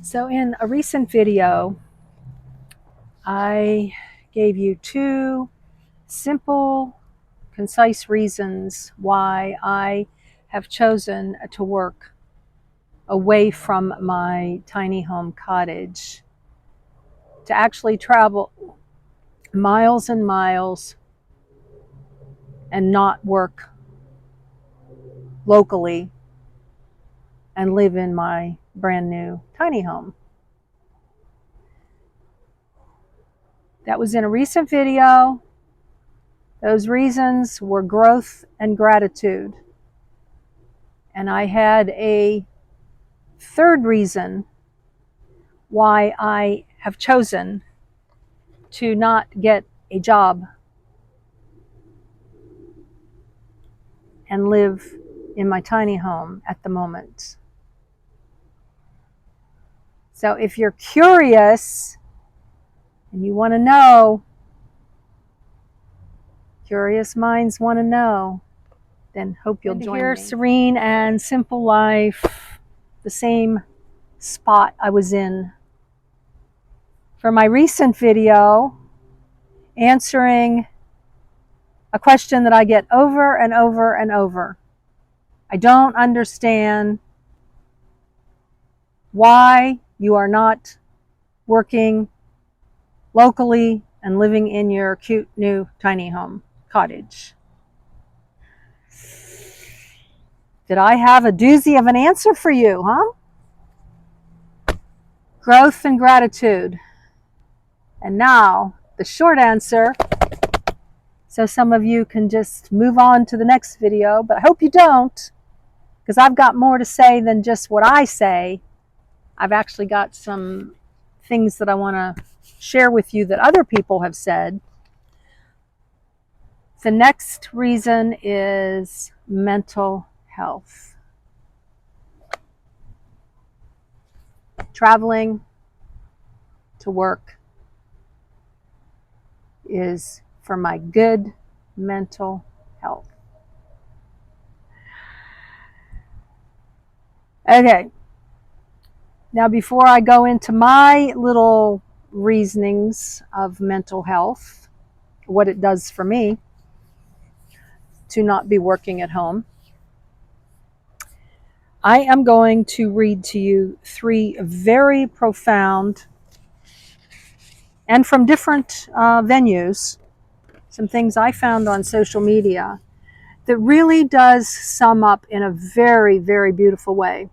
So in a recent video, I gave you two simple, concise reasons why I have chosen to work away from my tiny home cottage, to actually travel miles and miles and not work locally and live in my brand new tiny home. That was in a recent video. Those reasons were growth and gratitude. And I had a third reason why I have chosen to not get a job and live in my tiny home at the moment. So if you're curious and you want to know, curious minds want to know, then hope you'll join me. Serene and Simple Life, the same spot I was in. For my recent video, answering a question that I get over and over and over. I don't understand why you are not working locally and living in your cute new tiny home cottage. Did I have a doozy of an answer for you, huh? Growth and gratitude. And now, the short answer, so some of you can just move on to the next video, but I hope you don't, because I've got more to say than just what I say. I've actually got some things that I want to share with you that other people have said. The next reason is mental health. Traveling to work is for my good mental health. Okay. Now, before I go into my little reasonings of mental health, what it does for me to not be working at home, I am going to read to you three very profound, and from different venues, some things I found on social media that really does sum up in a very, very beautiful way.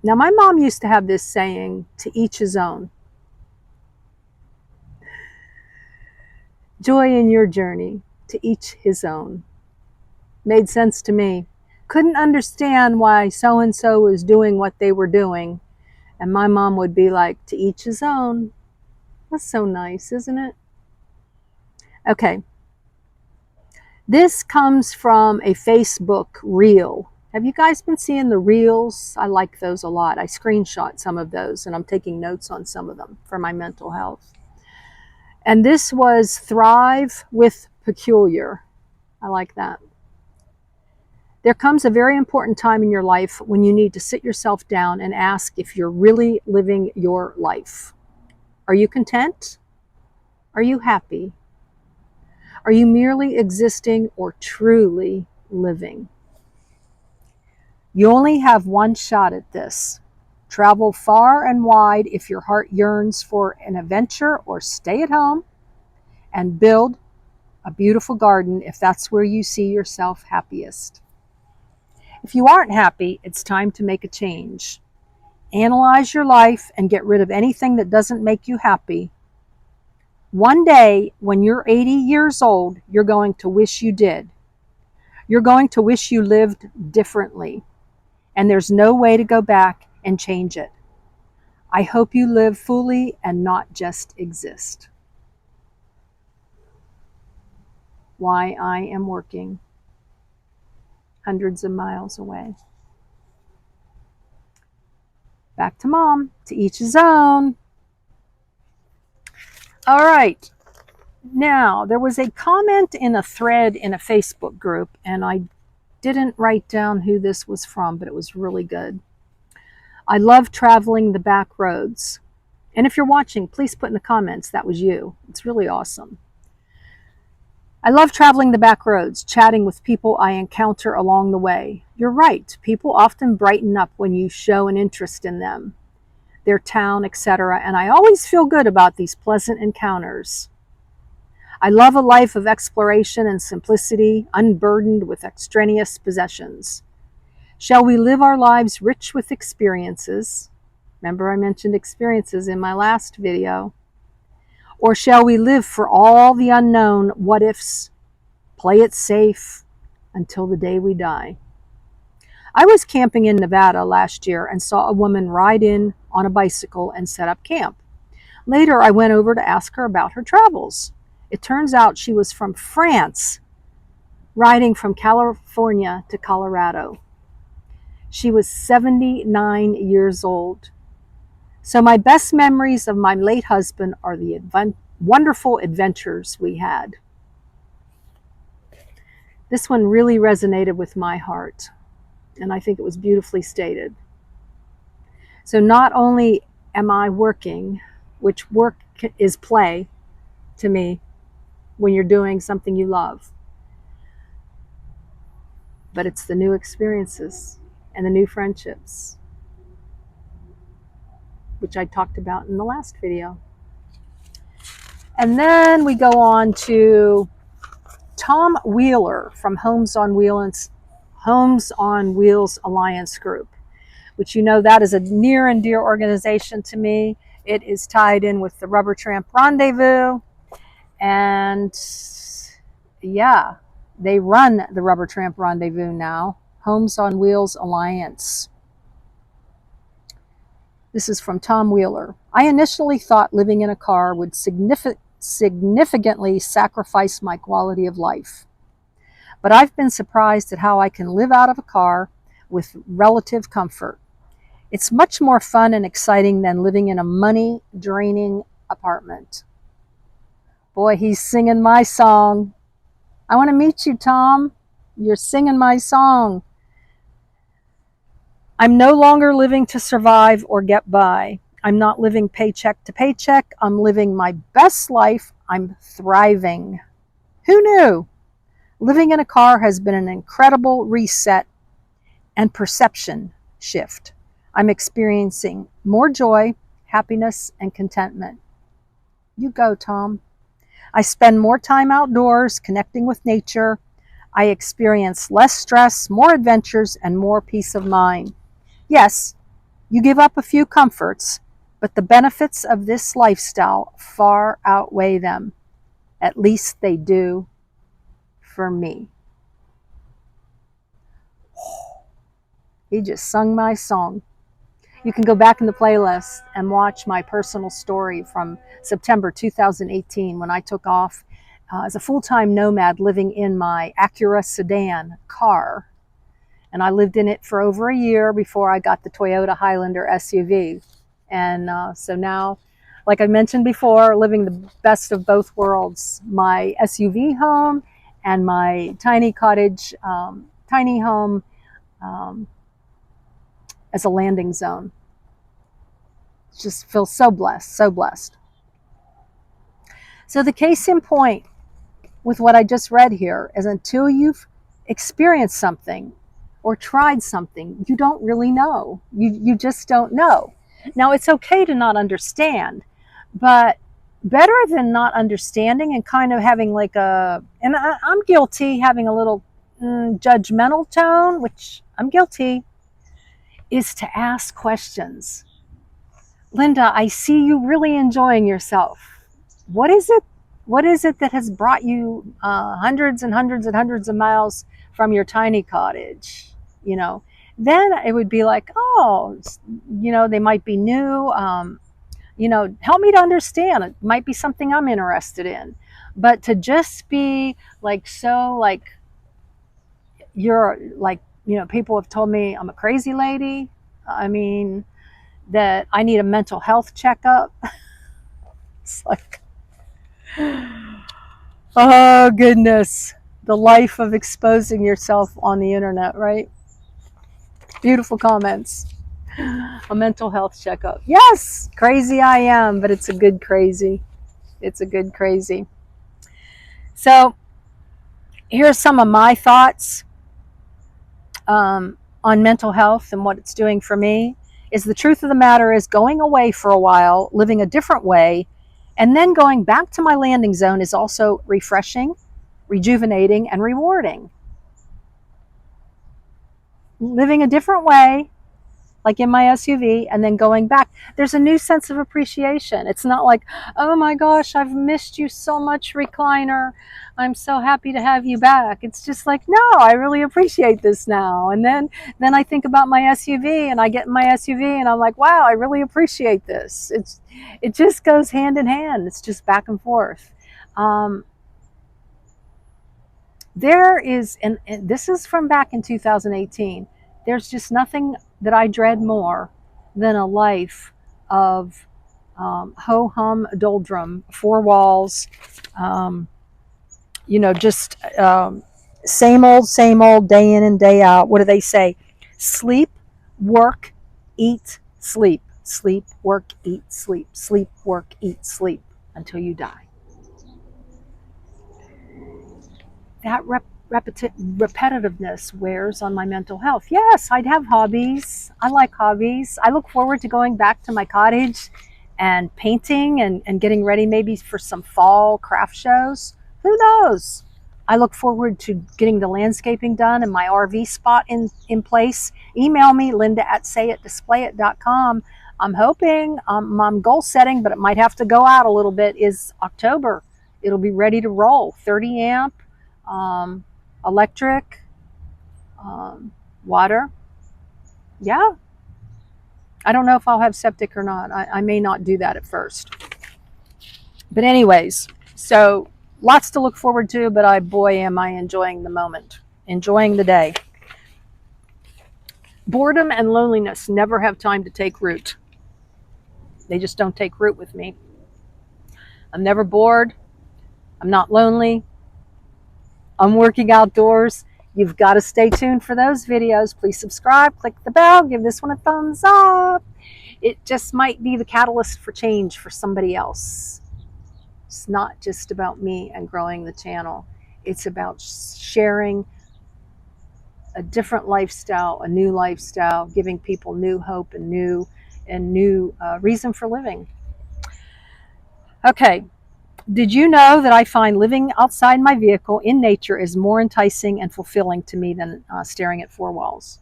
Now, my mom used to have this saying, to each his own. Joy in your journey, to each his own. Made sense to me. Couldn't understand why so-and-so was doing what they were doing. And my mom would be like, to each his own. That's so nice, isn't it? Okay. This comes from a Facebook reel. Have you guys been seeing the reels? I like those a lot. I screenshot some of those and I'm taking notes on some of them for my mental health. And this was Thrive with Peculiar. I like that. There comes a very important time in your life when you need to sit yourself down and ask if you're really living your life. Are you content? Are you happy? Are you merely existing or truly living? You only have one shot at this. Travel far and wide if your heart yearns for an adventure, or stay at home and build a beautiful garden if that's where you see yourself happiest. If you aren't happy, it's time to make a change. Analyze your life and get rid of anything that doesn't make you happy. One day, when you're 80 years old, you're going to wish you did. You're going to wish you lived differently. And there's no way to go back and change it. I hope you live fully and not just exist. Why I am working hundreds of miles away. Back to mom, to each his own. All right. Now, there was a comment in a thread in a Facebook group, and I didn't write down who this was from, but it was really good. I love traveling the back roads. And if you're watching, please put in the comments that was you. It's really awesome. I love traveling the back roads, chatting with people I encounter along the way. You're right. People often brighten up when you show an interest in them, their town, etc. And I always feel good about these pleasant encounters. I love a life of exploration and simplicity, unburdened with extraneous possessions. Shall we live our lives rich with experiences? Remember I mentioned experiences in my last video. Or shall we live for all the unknown what ifs, play it safe until the day we die? I was camping in Nevada last year and saw a woman ride in on a bicycle and set up camp. Later, I went over to ask her about her travels. It turns out she was from France, riding from California to Colorado. She was 79 years old. So my best memories of my late husband are the wonderful adventures we had. This one really resonated with my heart, and I think it was beautifully stated. So not only am I working, which work is play to me when you're doing something you love, but it's the new experiences and the new friendships, which I talked about in the last video. And then we go on to Tom Wheeler from Homes on Wheels Alliance Group, which you know that is a near and dear organization to me. It is tied in with the Rubber Tramp Rendezvous, and yeah, they run the Rubber Tramp Rendezvous now. Homes on Wheels Alliance. This is from Tom Wheeler. I initially thought living in a car would significantly sacrifice my quality of life. But I've been surprised at how I can live out of a car with relative comfort. It's much more fun and exciting than living in a money-draining apartment. Boy, he's singing my song. I want to meet you, Tom. You're singing my song. I'm no longer living to survive or get by. I'm not living paycheck to paycheck. I'm living my best life. I'm thriving. Who knew? Living in a car has been an incredible reset and perception shift. I'm experiencing more joy, happiness, and contentment. You go, Tom. I spend more time outdoors, connecting with nature. I experience less stress, more adventures, and more peace of mind. Yes, you give up a few comforts, but the benefits of this lifestyle far outweigh them. At least they do for me. He just sung my song. You can go back in the playlist and watch my personal story from September 2018 when I took off as a full-time nomad living in my Acura sedan car. And I lived in it for over a year before I got the Toyota Highlander SUV. And so now, like I mentioned before, living the best of both worlds. My SUV home and my tiny cottage, tiny home as a landing zone. Just feel so blessed, so blessed. So the case in point with what I just read here is until you've experienced something or tried something, you don't really know. You just don't know. Now, it's okay to not understand, but better than not understanding and kind of having like and I'm guilty, having a little judgmental tone, which I'm guilty, is to ask questions. Linda, I see you really enjoying yourself. What is it? What is it that has brought you hundreds and hundreds and hundreds of miles from your tiny cottage? You know, then it would be like, oh, you know, they might be new. You know, help me to understand. It might be something I'm interested in. But to just be like, so like, you're like, you know, people have told me I'm a crazy lady. I mean, that I need a mental health checkup. It's like, oh goodness. The life of exposing yourself on the internet, right? Beautiful comments. A mental health checkup. Yes, crazy I am, but it's a good crazy. It's a good crazy. So here's some of my thoughts on mental health and what it's doing for me. Is the truth of the matter is going away for a while, living a different way, and then going back to my landing zone is also refreshing, rejuvenating, and rewarding. Living a different way, like in my SUV, and then going back, there's a new sense of appreciation. It's not like, oh my gosh, I've missed you so much, recliner. I'm so happy to have you back. It's just like, no, I really appreciate this now. And then I think about my SUV, and I get in my SUV and I'm like, wow, I really appreciate this. It just goes hand in hand. It's just back and forth. There is, and this is from back in 2018, there's just nothing that I dread more than a life of ho-hum doldrum, four walls, just same old, day in and day out. What do they say? Sleep, work, eat, sleep. Sleep, work, eat, sleep. Sleep, work, eat, sleep until you die. That repetitiveness wears on my mental health. Yes, I'd have hobbies. I like hobbies. I look forward to going back to my cottage and painting and getting ready maybe for some fall craft shows. Who knows? I look forward to getting the landscaping done and my RV spot in place. Email me, linda@sayitdisplayit.com. I'm hoping, I'm goal setting, but it might have to go out a little bit, is October. It'll be ready to roll. 30 amp. Electric, water. Yeah. I don't know if I'll have septic or not. I may not do that at first. But anyways, so lots to look forward to, but boy, am I enjoying the moment, enjoying the day. Boredom and loneliness never have time to take root. They just don't take root with me. I'm never bored. I'm not lonely. I'm working outdoors. You've got to stay tuned for those videos. Please subscribe, click the bell, give this one a thumbs up. It just might be the catalyst for change for somebody else. It's not just about me and growing the channel. It's about sharing a different lifestyle, a new lifestyle, giving people new hope and new reason for living. Okay. Did you know that I find living outside my vehicle in nature is more enticing and fulfilling to me than staring at four walls?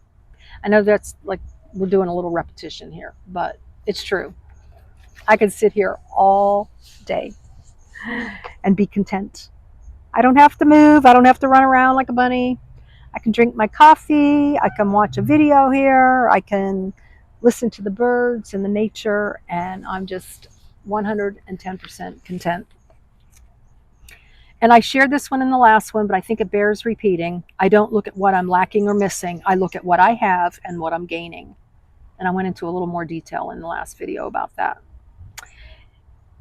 I know that's like we're doing a little repetition here, but it's true. I could sit here all day and be content. I don't have to move. I don't have to run around like a bunny. I can drink my coffee. I can watch a video here. I can listen to the birds and the nature, and I'm just 110% content. And I shared this one in the last one, but I think it bears repeating. I don't look at what I'm lacking or missing. I look at what I have and what I'm gaining. And I went into a little more detail in the last video about that.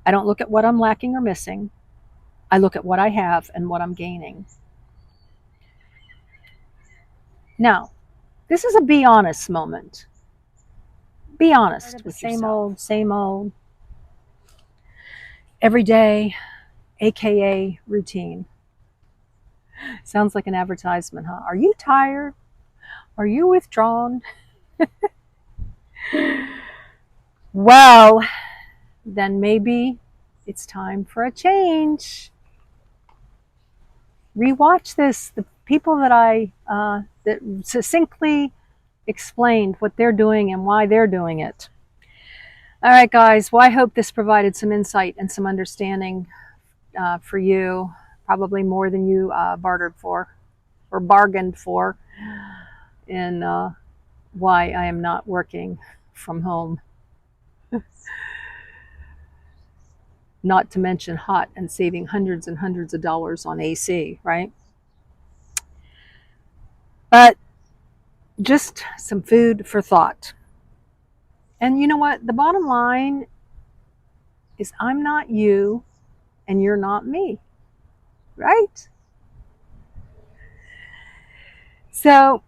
I don't look at what I'm lacking or missing. I look at what I have and what I'm gaining. Now, this is a be honest moment. Be honest with yourself. Same old, every day, AKA routine. Sounds like an advertisement, huh? Are you tired? Are you withdrawn? Well, then maybe it's time for a change. Rewatch this. The people that that succinctly explained what they're doing and why they're doing it. All right, guys. Well, I hope this provided some insight and some understanding for you, probably more than you bartered for or bargained for, in why I am not working from home. Not to mention hot and saving hundreds and hundreds of dollars on AC, right? But just some food for thought. And you know what? The bottom line is I'm not you and you're not me, right? So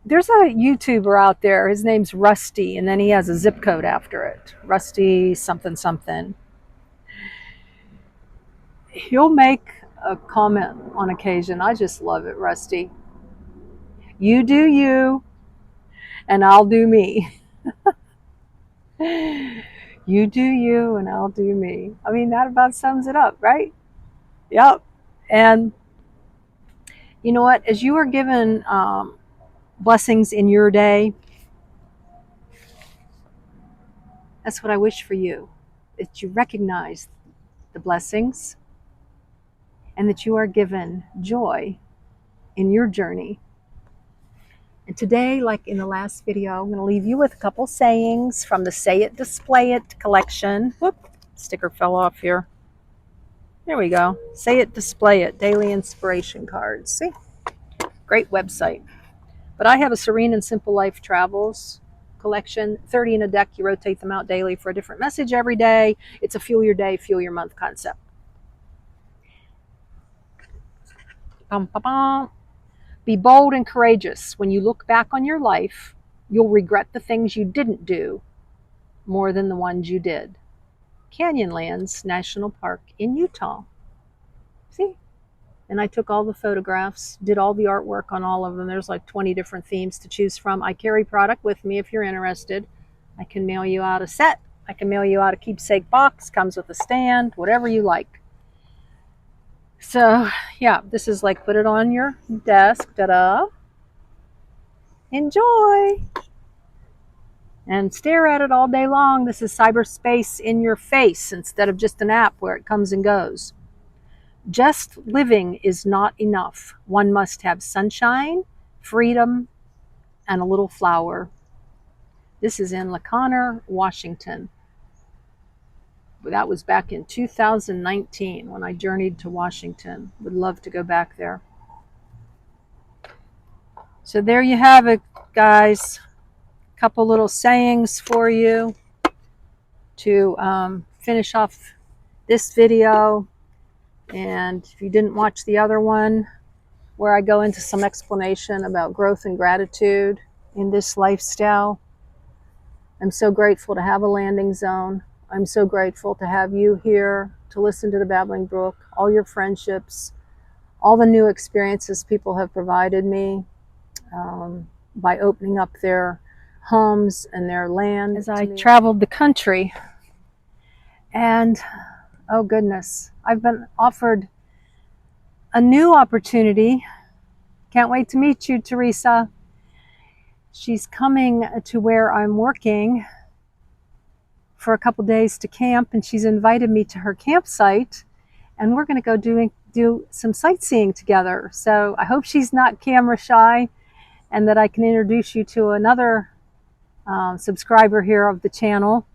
there's a YouTuber out there. His name's Rusty, and then he has a zip code after it. Rusty something something. He'll make a comment on occasion. I just love it, Rusty. You do you, and I'll do me. You do you, and I'll do me. I mean, that about sums it up, right? Yep. And you know what? As you are given blessings in your day, that's what I wish for you. That you recognize the blessings and that you are given joy in your journey. And today, like in the last video, I'm going to leave you with a couple sayings from the Say It, Display It collection. Whoop, sticker fell off here. There we go. Say It, Display It, daily inspiration cards. See? Great website. But I have a Serene and Simple Life Travels collection, 30 in a deck. You rotate them out daily for a different message every day. It's a fuel your day, fuel your month concept. Bum, bum, bum. Be bold and courageous. When you look back on your life, you'll regret the things you didn't do more than the ones you did. Canyonlands National Park in Utah. See? And I took all the photographs, did all the artwork on all of them. There's like 20 different themes to choose from. I carry product with me if you're interested. I can mail you out a set. I can mail you out a keepsake box. Comes with a stand, whatever you like. So, yeah, this is like put it on your desk. Ta-da. Enjoy. And stare at it all day long. This is cyberspace in your face instead of just an app where it comes and goes. Just living is not enough. One must have sunshine, freedom, and a little flower. This is in LaConner, Washington. That was back in 2019 when I journeyed to Washington. Would love to go back there. So there you have it, guys. A couple little sayings for you to finish off this video. And if you didn't watch the other one, where I go into some explanation about growth and gratitude in this lifestyle, I'm so grateful to have a landing zone. I'm so grateful to have you here to listen to the Babbling Brook, all your friendships, all the new experiences people have provided me by opening up their homes and their land. As I traveled the country, and oh goodness, I've been offered a new opportunity. Can't wait to meet you, Teresa. She's coming to where I'm working for a couple days to camp, and she's invited me to her campsite, and we're going to go do some sightseeing together. So I hope she's not camera shy, and that I can introduce you to another subscriber here of the channel,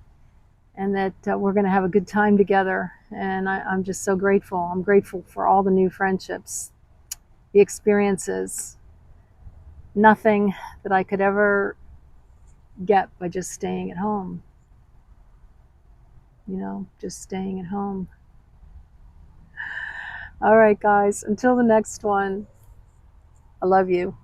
and that we're going to have a good time together. And I'm just so grateful. I'm grateful for all the new friendships, the experiences. Nothing that I could ever get by just staying at home. You know, just staying at home. All right, guys, until the next one, I love you.